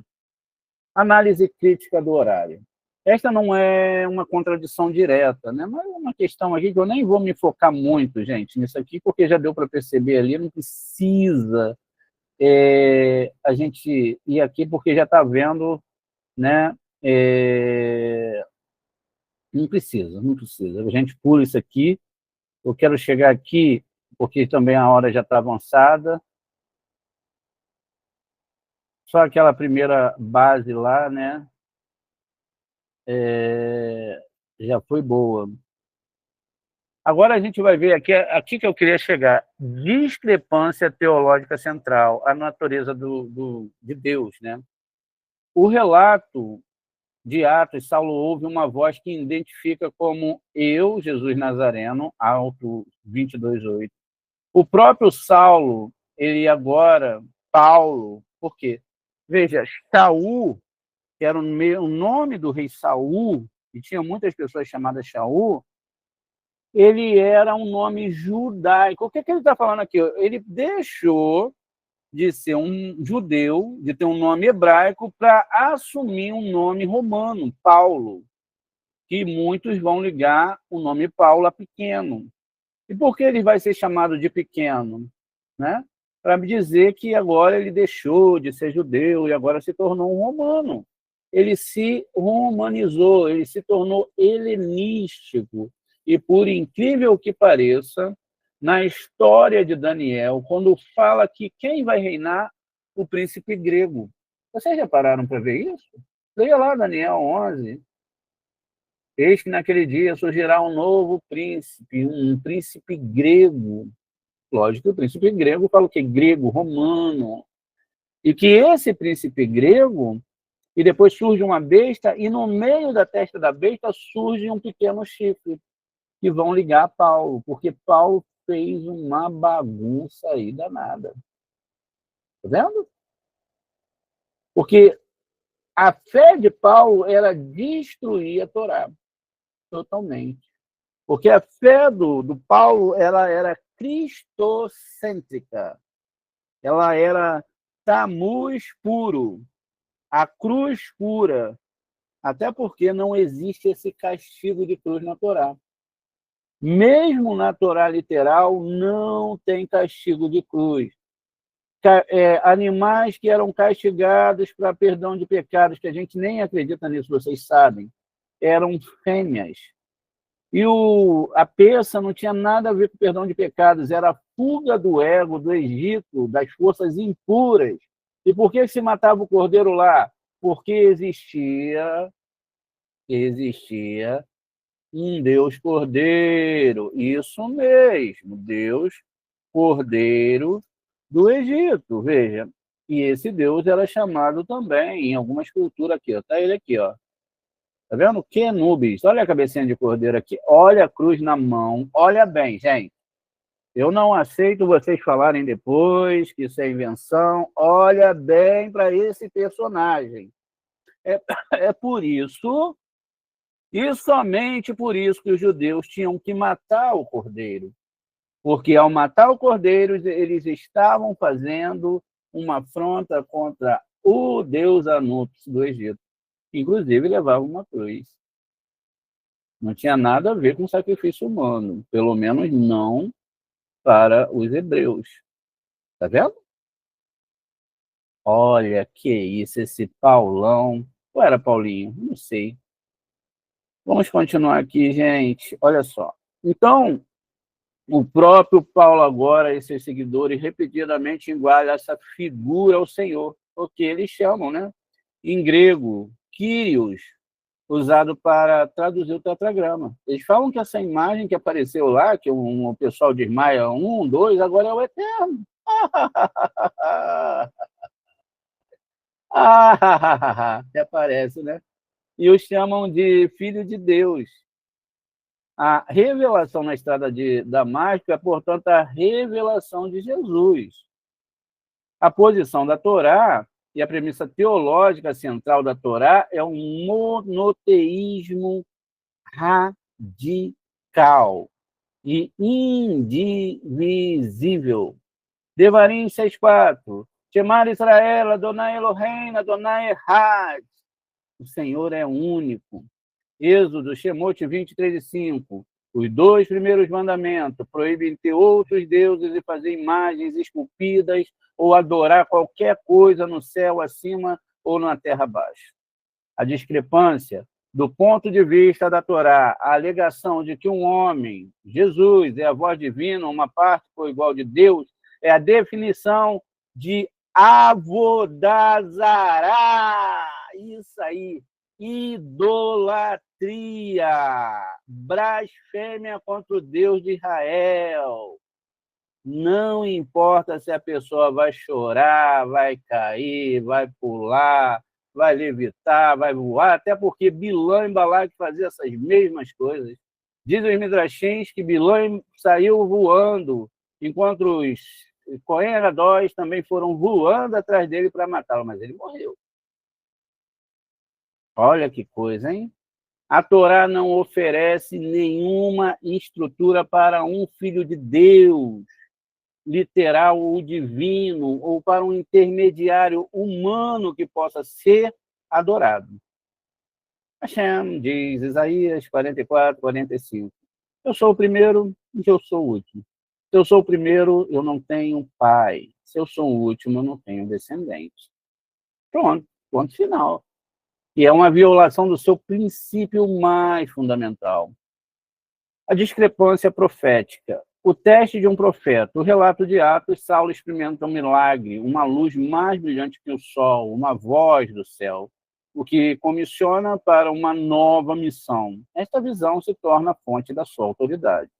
Análise crítica do horário. Esta não é uma contradição direta, né? Mas é uma questão aqui que eu nem vou me focar muito, gente, nisso aqui, porque já deu para perceber ali, não precisa a gente ir aqui, porque já está vendo, né? Não precisa, não precisa. A gente pula isso aqui. Eu quero chegar aqui, porque também a hora já está avançada. Só aquela primeira base lá, né? Já foi boa. Agora a gente vai ver aqui que eu queria chegar. Discrepância teológica central, a natureza de Deus, né? O relato de Atos, Saulo ouve uma voz que identifica como eu, Jesus Nazareno, Atos 22:8. O próprio Saulo, ele agora, Paulo, por quê? Veja, Shaul, que era o nome do rei Saul, e tinha muitas pessoas chamadas Shaul, ele era um nome judaico. O que ele está falando aqui? Ele deixou de ser um judeu, de ter um nome hebraico, para assumir um nome romano, Paulo, que muitos vão ligar o nome Paulo a pequeno. E por que ele vai ser chamado de pequeno? Né? para me dizer que agora ele deixou de ser judeu e agora se tornou um romano. Ele se romanizou, ele se tornou helenístico. E, por incrível que pareça, na história de Daniel, quando fala que quem vai reinar? O príncipe grego. Vocês já pararam para ver isso? Leia lá Daniel 11. Eis que naquele dia surgirá um novo príncipe, um príncipe grego. Lógico que o príncipe grego fala o quê? Grego, romano. E que esse príncipe grego, e depois surge uma besta, e no meio da testa da besta surge um pequeno chifre, que vão ligar a Paulo, porque Paulo fez uma bagunça aí danada. Tá vendo? Porque a fé de Paulo era destruir a Torá totalmente. Porque a fé do Paulo ela era cristocêntrica. Ela era tammuz puro, a cruz pura. Até porque não existe esse castigo de cruz na Torá. Mesmo na Torá literal, não tem castigo de cruz. Animais que eram castigados para perdão de pecados, que a gente nem acredita nisso, vocês sabem, eram fêmeas. E a peça não tinha nada a ver com perdão de pecados, era a fuga do ego do Egito, das forças impuras. E por que se matava o cordeiro lá? Porque existia um Deus Cordeiro, isso mesmo, Deus Cordeiro do Egito, veja. E esse Deus era chamado também, em algumas culturas aqui, está ele aqui, ó. Tá vendo? Quenubis. Olha a cabecinha de cordeiro aqui, olha a cruz na mão, olha bem, gente. Eu não aceito vocês falarem depois que isso é invenção, olha bem para esse personagem. É por isso, e somente por isso, que os judeus tinham que matar o cordeiro. Porque ao matar o cordeiro, eles estavam fazendo uma afronta contra o deus Anubis do Egito. Inclusive, levava uma cruz. Não tinha nada a ver com sacrifício humano, pelo menos não para os hebreus. Tá vendo? Olha, que isso, esse Paulão. Ou era Paulinho? Não sei. Vamos continuar aqui, gente. Olha só. Então, o próprio Paulo agora e seus seguidores repetidamente igualam essa figura ao Senhor, porque eles chamam, né? Em grego, Kyrios, usado para traduzir o tetragrama. Eles falam que essa imagem que apareceu lá, que o pessoal diz Maia 1, 2, agora é o Eterno. Até parece, né? E os chamam de Filho de Deus. A revelação na estrada de Damasco é, portanto, a revelação de Jesus. A posição da Torá e a premissa teológica central da Torá é um monoteísmo radical e indivisível. Devarim 6,4. Shemar Israel, Adonai Elohim, Adonai Echad. O Senhor é único. Êxodo, Shemot 23:5. Os 2 primeiros mandamentos proíbem ter outros deuses e fazer imagens esculpidas ou adorar qualquer coisa no céu acima ou na terra abaixo. A discrepância, do ponto de vista da Torá, a alegação de que um homem, Jesus, é a voz divina, uma parte igual de Deus, é a definição de avodazará. Isso aí. Idolatria, blasfêmia contra o Deus de Israel. Não importa se a pessoa vai chorar, vai cair, vai pular, vai levitar, vai voar, até porque Bilã e Balaque faziam essas mesmas coisas. Dizem os Midrashins que Bilã saiu voando, enquanto os Cohen Gadóis também foram voando atrás dele para matá-lo, mas ele morreu. Olha que coisa, hein? A Torá não oferece nenhuma estrutura para um filho de Deus, literal ou divino, ou para um intermediário humano que possa ser adorado. Hashem diz, Isaías 44:45. Eu sou o primeiro e eu sou o último. Se eu sou o primeiro, eu não tenho pai. Se eu sou o último, eu não tenho descendente. Pronto, ponto final. E é uma violação do seu princípio mais fundamental. A discrepância profética. O teste de um profeta. O relato de Atos, Saulo experimenta um milagre, uma luz mais brilhante que o sol, uma voz do céu, o que comissiona para uma nova missão. Esta visão se torna a fonte da sua autoridade.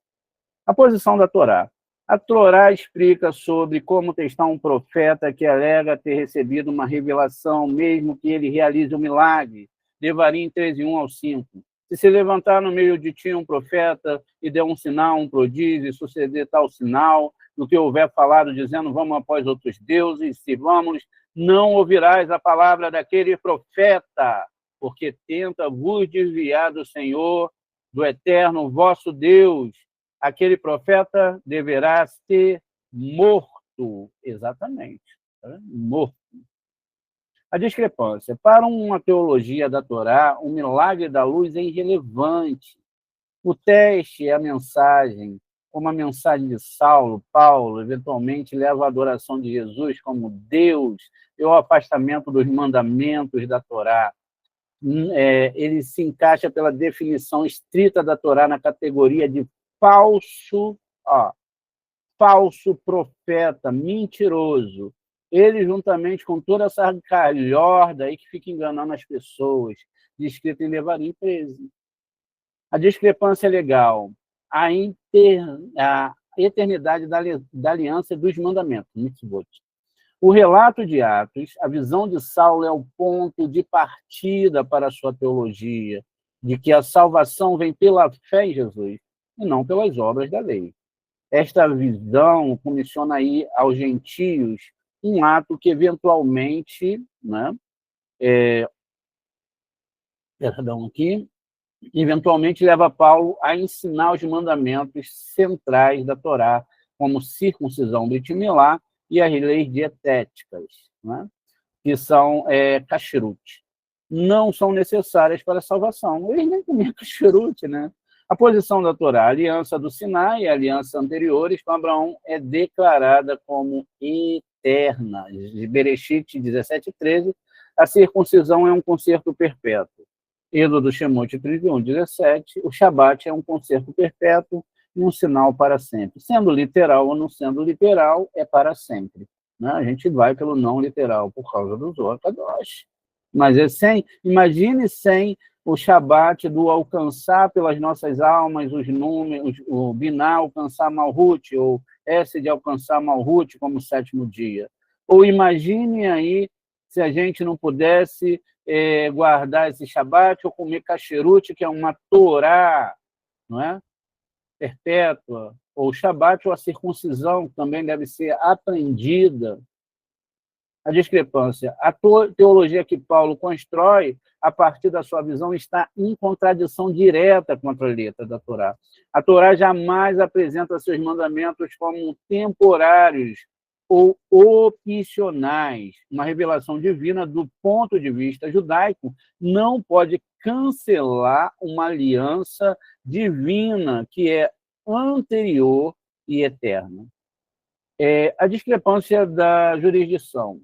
A posição da Torá. A Torá explica sobre como testar um profeta que alega ter recebido uma revelação, mesmo que ele realize um milagre. Devarim 13, 1 ao 5. Se levantar no meio de ti um profeta e der um sinal, um prodígio, e suceder tal sinal, no que houver falado, dizendo, vamos após outros deuses, sirvamos, não ouvirás a palavra daquele profeta, porque tenta vos desviar do Senhor, do eterno vosso Deus. Aquele profeta deverá ser morto. Exatamente. Tá? Morto. A discrepância. Para uma teologia da Torá, o milagre da luz é irrelevante. O teste é a mensagem, como a mensagem de Saulo, Paulo, eventualmente leva à adoração de Jesus como Deus e ao afastamento dos mandamentos da Torá. Ele se encaixa pela definição estrita da Torá na categoria de falso profeta, mentiroso. Ele, juntamente com toda essa calhorda aí que fica enganando as pessoas, descrita em Devarim 13. A discrepância legal, a eternidade da aliança e dos mandamentos, mitzvot. O relato de Atos, a visão de Saulo é o ponto de partida para a sua teologia, de que a salvação vem pela fé em Jesus e não pelas obras da lei. Esta visão comissiona aí aos gentios um ato que eventualmente, eventualmente leva Paulo a ensinar os mandamentos centrais da Torá, como circuncisão Brit Milá e as leis dietéticas, que são kashrut. Não são necessárias para a salvação. Eles nem comiam kashrut, né? A posição da Torá, a aliança do Sinai e a aliança anteriores com Abraão é declarada como eterna. De Bereshit 17:13, a circuncisão é um concerto perpétuo. Êxodo Shemot 31:17, o Shabat é um concerto perpétuo e um sinal para sempre. Sendo literal ou não sendo literal, é para sempre. A gente vai pelo não literal por causa dos Kadosh. Mas imagine sem o Shabat do alcançar pelas nossas almas os números, o Biná alcançar Malhut, ou S de alcançar Malhut como sétimo dia. Ou imagine aí se a gente não pudesse guardar esse Shabat ou comer kasherut, que é uma Torá, não é? Perpétua, ou o Shabat ou a circuncisão, que também deve ser aprendida. A discrepância. A teologia que Paulo constrói, a partir da sua visão, está em contradição direta contra a letra da Torá. A Torá jamais apresenta seus mandamentos como temporários ou opcionais. Uma revelação divina, do ponto de vista judaico, não pode cancelar uma aliança divina que é anterior e eterna. A discrepância da jurisdição,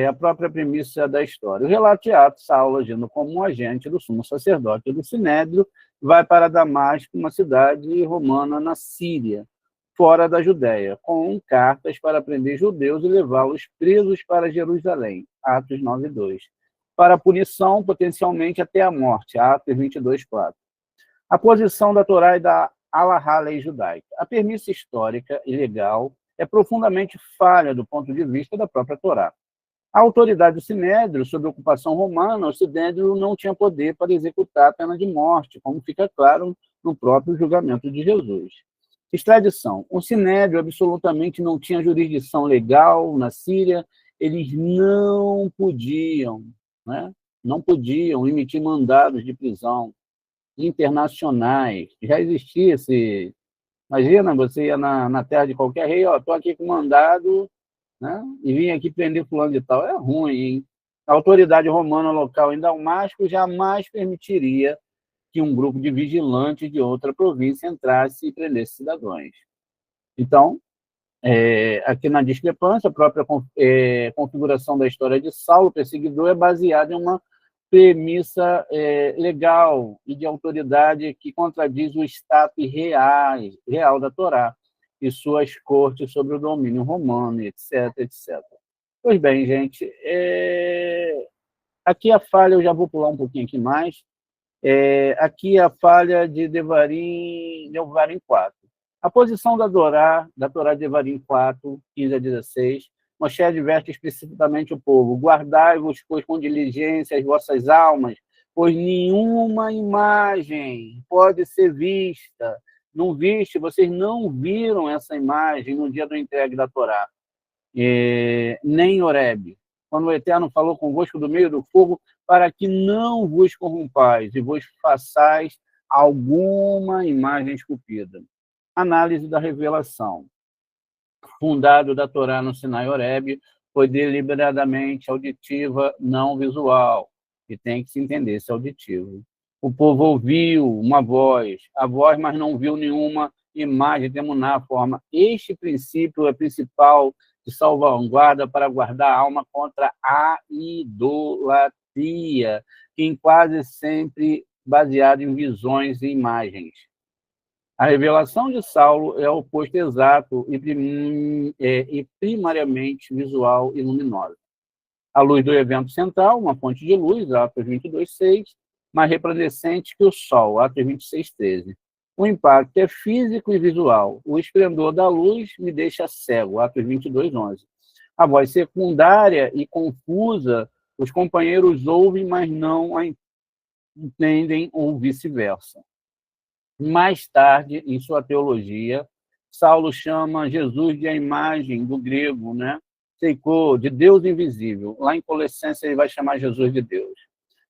a própria premissa da história. O relato de Atos, Saulo, agindo como um agente do sumo sacerdote do Sinédrio, vai para Damasco, uma cidade romana na Síria, fora da Judéia, com cartas para prender judeus e levá-los presos para Jerusalém, Atos 9:2, para punição, potencialmente até a morte, Atos 22:4. A posição da Torá e da Alahá, lei judaica. A premissa histórica e legal é profundamente falha do ponto de vista da própria Torá. A autoridade do Sinédrio, sob ocupação romana, o Sinédrio não tinha poder para executar a pena de morte, como fica claro no próprio julgamento de Jesus. Extradição. O Sinédrio absolutamente não tinha jurisdição legal na Síria, eles não podiam emitir mandados de prisão internacionais. Já existia esse... Imagina, você ia na terra de qualquer rei, estou aqui com mandado, e vim aqui prender fulano de tal. É ruim, hein? A autoridade romana local em Damasco jamais permitiria que um grupo de vigilantes de outra província entrasse e prendesse cidadãos. Então, Aqui na discrepância, a própria configuração da história de Saulo, perseguidor, é baseada em uma premissa legal e de autoridade que contradiz o status real da Torá e suas cortes sobre o domínio romano, etc, etc. Pois bem, gente, aqui a falha, eu já vou pular um pouquinho aqui mais, aqui a falha de Devarim 4. A posição da Torá de Devarim 4, 15 a 16, Moshe adverte explicitamente o povo: guardai-vos, pois, com diligência as vossas almas, pois nenhuma imagem pode ser vista. Não viste, vocês não viram essa imagem no dia do entregue da Torá, nem em Horebe, quando o Eterno falou convosco do meio do fogo, para que não vos corrompais e vos façais alguma imagem esculpida. Análise da revelação. Fundado da Torá no Sinai Horebe, foi deliberadamente auditiva, não visual, e tem que se entender esse auditivo. O povo ouviu uma voz, a voz, mas não viu nenhuma imagem de emuná, forma. Este princípio é principal de salvaguarda para guardar a alma contra a idolatria, que quase sempre baseada em visões e imagens. A revelação de Saulo é o oposto exato e primariamente visual e luminosa. A luz do evento central, uma fonte de luz, Atos 22:6, mais resplandecente que o sol, Atos 26:13. O impacto é físico e visual. O esplendor da luz me deixa cego, Atos 22:11. A voz secundária e confusa, os companheiros ouvem, mas não a entendem, ou vice-versa. Mais tarde, em sua teologia, Saulo chama Jesus de a imagem do grego, né? Seiko, de Deus invisível. Lá em Colossenses ele vai chamar Jesus de Deus.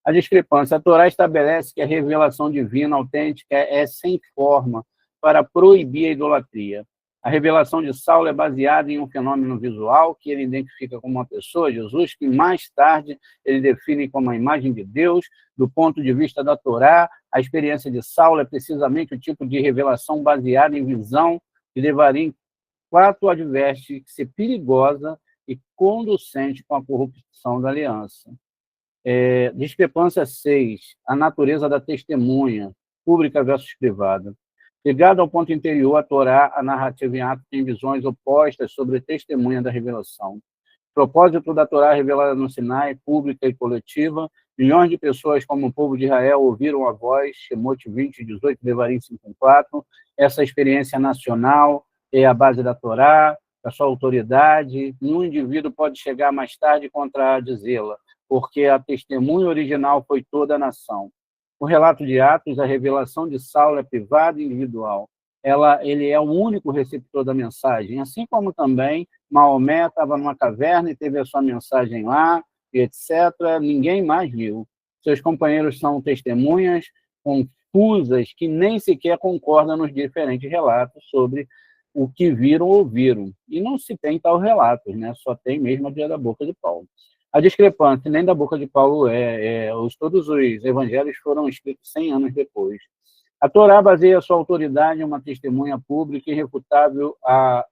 A discrepância. A Torá estabelece que a revelação divina autêntica é sem forma para proibir a idolatria. A revelação de Saulo é baseada em um fenômeno visual que ele identifica como uma pessoa, Jesus, que mais tarde ele define como a imagem de Deus. Do ponto de vista da Torá, a experiência de Saulo é precisamente o tipo de revelação baseada em visão que Devarim 4 adverte ser perigosa e conducente com a corrupção da aliança. Discrepância 6, a natureza da testemunha, pública versus privada. Ligado ao ponto interior, a Torá, a narrativa em ato tem visões opostas sobre a testemunha da revelação. O propósito da Torá revelada no Sinai, pública e coletiva, milhões de pessoas como o povo de Israel ouviram a voz, Shemot 20:18, Devarim 5:4. Essa experiência nacional é a base da Torá, da sua autoridade. Nenhum indivíduo pode chegar mais tarde e contradizê-la, porque a testemunha original foi toda a nação. O relato de Atos, a revelação de Saulo é privada e individual. Ele é o único receptor da mensagem, assim como também Maomé estava numa caverna e teve a sua mensagem lá, etc. Ninguém mais viu. Seus companheiros são testemunhas confusas que nem sequer concordam nos diferentes relatos sobre o que viram ou ouviram. E não se tem tal relatos, né? Só tem mesmo a dia da boca de Paulo. A discrepância, nem da boca de Paulo todos os evangelhos foram escritos 100 anos depois. A Torá baseia sua autoridade em uma testemunha pública irrefutável. A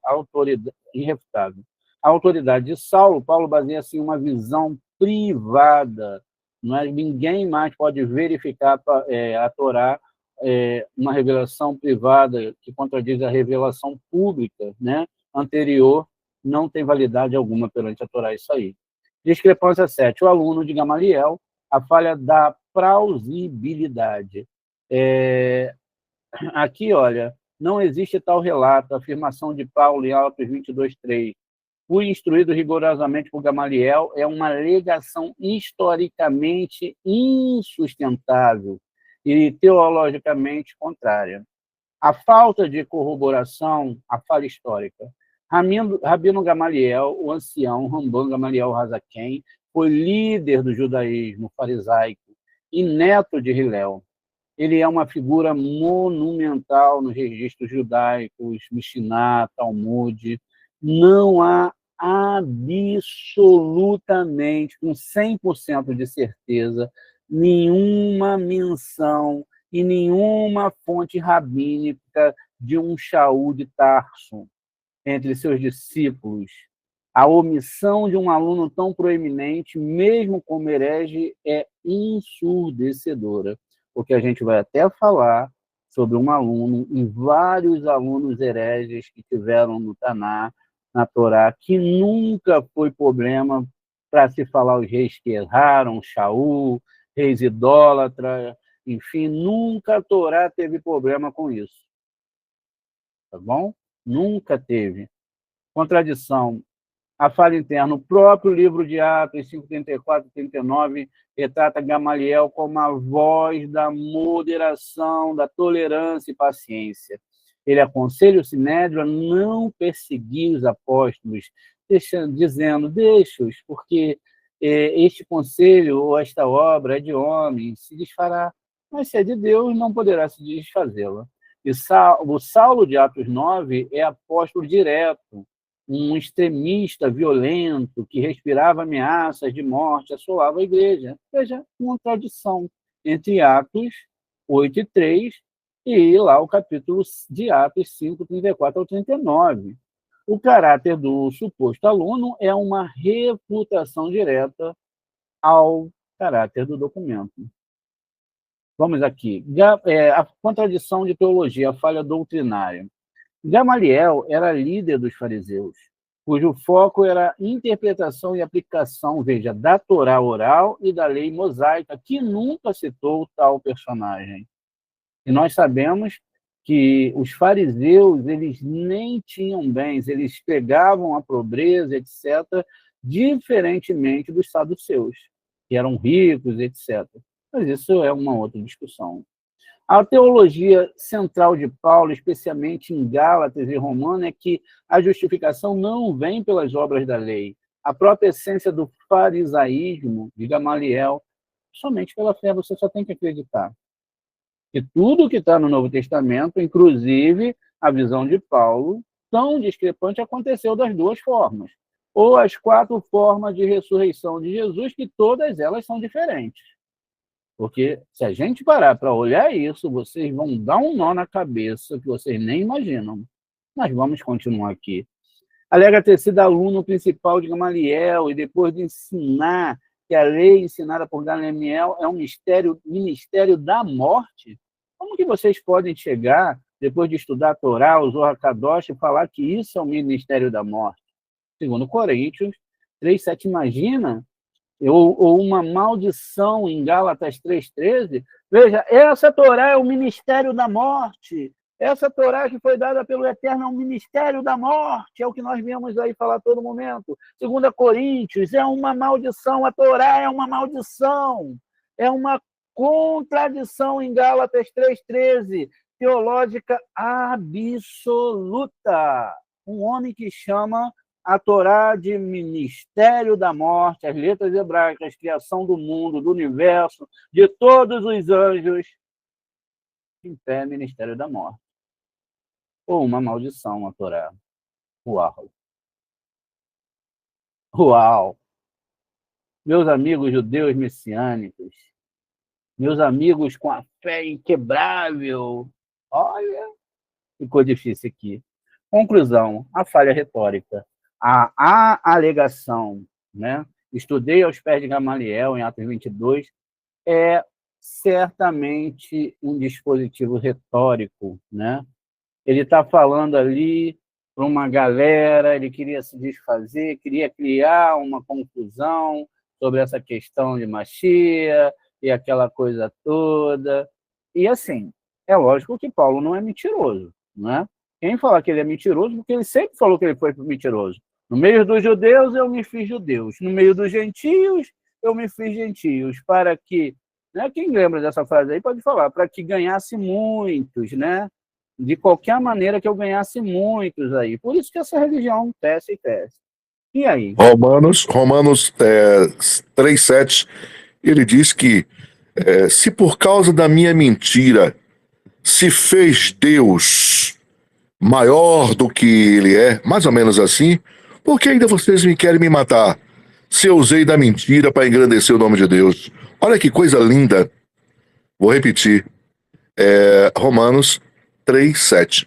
autoridade de Saulo, Paulo baseia-se em uma visão privada. Não é? Ninguém mais pode verificar a Torá, uma revelação privada que contradiz a revelação pública, né? Anterior, não tem validade alguma perante a Torá isso aí. Discrepância 7. O aluno de Gamaliel, a falha da plausibilidade. Aqui, olha, não existe tal relato, a afirmação de Paulo em Atos 22:3. Fui instruído rigorosamente por Gamaliel, é uma alegação historicamente insustentável e teologicamente contrária. A falta de corroboração, a falha histórica. Rabino Gamaliel, o ancião Ramban Gamaliel Hazaken, foi líder do judaísmo farisaico e neto de Hillel. Ele é uma figura monumental nos registros judaicos, Mishnah, Talmud. Não há absolutamente, com 100% de certeza, nenhuma menção e nenhuma fonte rabínica de um Shaul de Tarso. entre seus discípulos, a omissão de um aluno tão proeminente, mesmo como herege, é ensurdecedora, porque a gente vai até falar sobre um aluno e vários alunos hereges que tiveram no Taná, na Torá, que nunca foi problema para se falar os reis que erraram, Shaul, reis idólatras, enfim, nunca a Torá teve problema com isso. Tá bom? Nunca teve. Contradição. A falha interna. O próprio livro de Atos 5:34 e 39 retrata Gamaliel como a voz da moderação, da tolerância e paciência. Ele aconselha o Sinédrio a não perseguir os apóstolos, dizendo, deixa-os, porque este conselho ou esta obra é de homem, se desfará, mas se é de Deus, não poderá se desfazê-la. E o Saulo de Atos 9 é apóstolo direto, um extremista violento que respirava ameaças de morte, assolava a igreja. Veja, uma contradição entre Atos 8:3 e lá o capítulo de Atos 5:34 ao 39. O caráter do suposto aluno é uma refutação direta ao caráter do documento. Vamos aqui. A contradição de teologia, a falha doutrinária. Gamaliel era líder dos fariseus, cujo foco era interpretação e aplicação, veja, da Torá oral e da lei mosaica, que nunca citou tal personagem. E nós sabemos que os fariseus, eles nem tinham bens, eles pegavam a pobreza, etc., diferentemente dos saduceus, que eram ricos, etc. Mas isso é uma outra discussão. A teologia central de Paulo, especialmente em Gálatas e Romano, é que a justificação não vem pelas obras da lei. A própria essência do farisaísmo de Gamaliel, somente pela fé, você só tem que acreditar. Que tudo que está no Novo Testamento, inclusive a visão de Paulo, tão discrepante, aconteceu das duas formas. Ou as 4 formas de ressurreição de Jesus, que todas elas são diferentes. Porque se a gente parar para olhar isso, vocês vão dar um nó na cabeça que vocês nem imaginam. Mas vamos continuar aqui. Alega ter sido aluno principal de Gamaliel e depois de ensinar que a lei ensinada por Gamaliel é um ministério da morte. Como que vocês podem chegar, depois de estudar a Torá, o Zohar Kadosh, e falar que isso é o ministério da morte? Segundo Coríntios 3:7, imagina... Ou uma maldição em Gálatas 3:13, veja, essa Torá é o ministério da morte, essa Torá que foi dada pelo Eterno é o ministério da morte, é o que nós viemos aí falar a todo momento. 2 Coríntios, é uma maldição, a Torá é uma maldição, é uma contradição em Gálatas 3:13, teológica absoluta. Um homem que chama a Torá de ministério da morte, as letras hebraicas, criação do mundo, do universo, de todos os anjos, em pé, ministério da morte. Ou uma maldição, a Torá. Uau! Uau! Meus amigos judeus messiânicos, meus amigos com a fé inquebrável, olha, ficou difícil aqui. Conclusão, a falha retórica. A alegação, né? Estudei aos pés de Gamaliel, em Atos 22, é certamente um dispositivo retórico, né? Ele está falando ali para uma galera, ele queria se desfazer, queria criar uma confusão sobre essa questão de Machia e aquela coisa toda. E, assim, é lógico que Paulo não é mentiroso, né? Quem fala que ele é mentiroso, porque ele sempre falou que ele foi mentiroso. No meio dos judeus, eu me fiz judeus. No meio dos gentios, eu me fiz gentios. Para que, né, quem lembra dessa frase aí pode falar, para que ganhasse muitos, né? De qualquer maneira que eu ganhasse muitos aí. Por isso que essa religião tece e tece. E aí? Romanos 3:7, ele diz que se por causa da minha mentira se fez Deus maior do que ele é, mais ou menos assim, por que ainda vocês querem me matar? Se eu usei da mentira para engrandecer o nome de Deus. Olha que coisa linda. Vou repetir. Romanos 3:7.